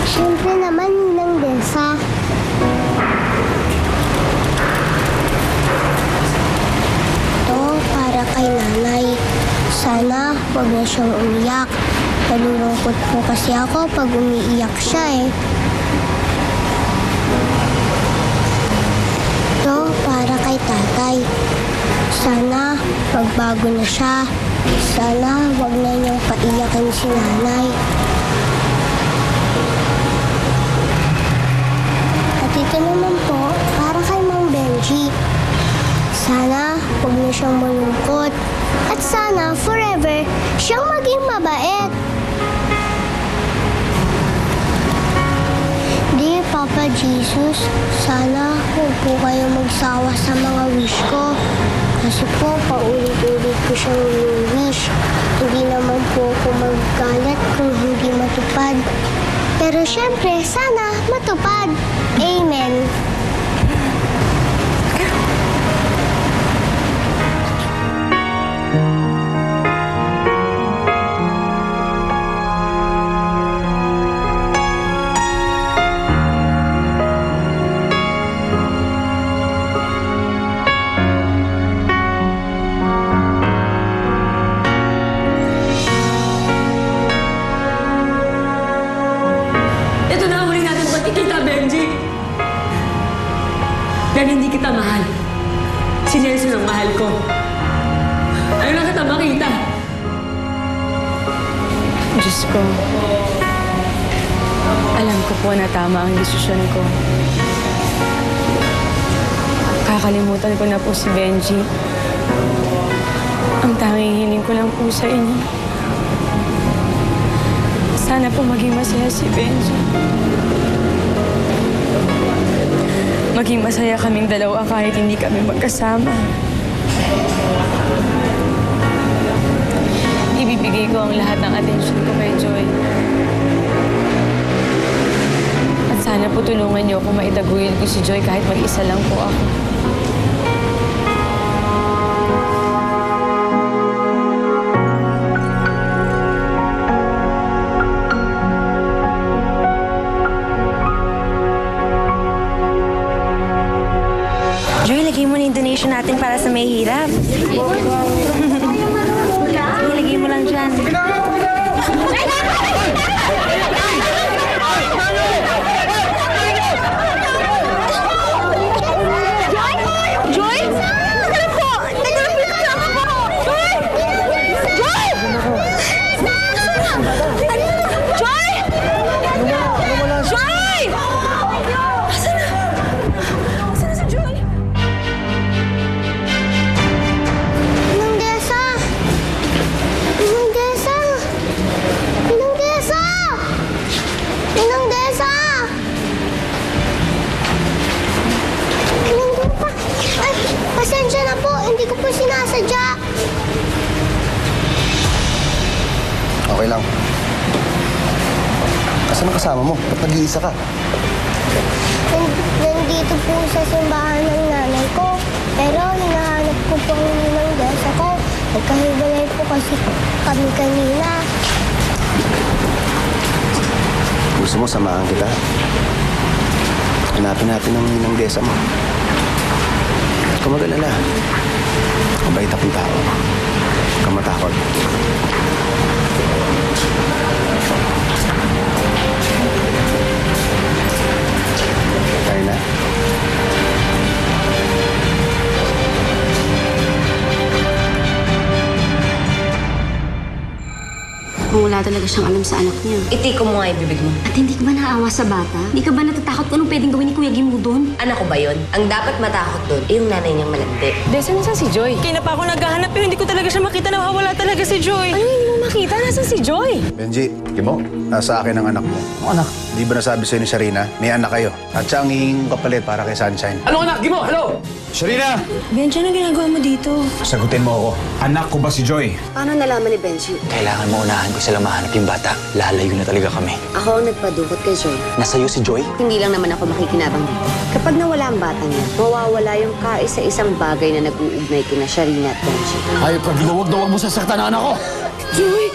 Siyempre naman, Ninang Desa. Ito, para kay nanay. Sana huwag na siyang umiyak. Nalulungkot po kasi ako pag umiiyak siya eh. Ito, para kay tatay. Sana magbago na siya. Sana huwag na niyang paiyakin si nanay. At ito naman po, para kay Mang Benji. Sana huwag na siyang malungkot. At sana forever siyang maging mabait. Dear Papa Jesus, sana huwag po kayo magsawa sa mga wish ko. Kasi po, paulit-ulit ko siyang wish. Hindi naman po ako magagalit kung hindi matupad. Pero syempre, sana matupad. Amen. Ito na ang huli natin pagkikita, Benji. Pero hindi kita mahal. Si Nelson ang mahal ko. Ayaw lang kita makita. Diyos ko, alam ko po na tama ang desisyon ko. Kakalimutan ko na po si Benji. Ang tanging hiling ko lang po sa inyo. Sana po maging masaya si Benji. Maging masaya kaming dalawa kahit hindi kami magkasama. Ibibigay ko ang lahat ng atensyon ko kay Joy. At sana po tulungan niyo kung maitaguyod ko si Joy kahit mag-isa lang po ako. Joy, lagay mo na yung donation natin para sa may hirap. Lagay mo lang dyan. Joy? Nagkaroon po! Nagkaroon po yung kasama po! Joy! Joy! Joy! Joy! Asan na? Asan na si Joy? Ninang Desa! Ninang Desa! Ninang Desa! Ninang Desa! Ninang Desa! Ay, pasensya na po. Hindi ko po sinasadya. Okay lang. Asan ang kasama mo? Ba't nag-iisa ka? Nandito po sa simbahan ng nanay ko. Pero hinahanap ko po ang Ninang Desa ko. Nagkahiwalay po kasi kami kanina. Gusto mo samahan kita? Hanapin natin ang Ninang Desa mo. Huwag ka mag-alala. Mabait akong tao. Huwag ka matakot. Kaya na? Kung wala talaga siyang alam sa anak niya. Itiko mo nga yung bibig mo. At hindi ka ba naawa sa bata? Hindi ka ba natatakot kung anong pwedeng gawin ni Kuya Gim mo doon? Anak ko ba yun? Ang dapat matakot doon, yung nanay niyang malandi. Desa, nasan si Joy? Kaya na pa ako naghahanap pero hindi ko talaga siya makita na wala talaga si Joy. Ano hindi mo makita? Nasaan si Joy? Benji, Kimo, nasa akin ang anak mo. Ang anak? Di ba nasabi sa'yo ni Sharina? May anak kayo. At siya ang hihinging kapalit para kay Sunshine. Ano anak? Gimo, hello! Sharina! Benji, anong ginagawa mo dito? Sagutin mo ako. Anak ko ba si Joy? Paano nalaman ni Benji? Kailangan mo unahan ko sila mahanap yung bata. Lalayo na talaga kami. Ako ang nagpadukot kay Joy. Nasa'yo si Joy? Hindi lang naman ako makikinabang dito. Kapag nawala ang bata niya, mawawala yung kaisa-isang bagay na nag-uugnay kina Sharina at Benji. Ayop ka, Gimo, huwag na huwag mo sasaktan ang anak ko! Joy!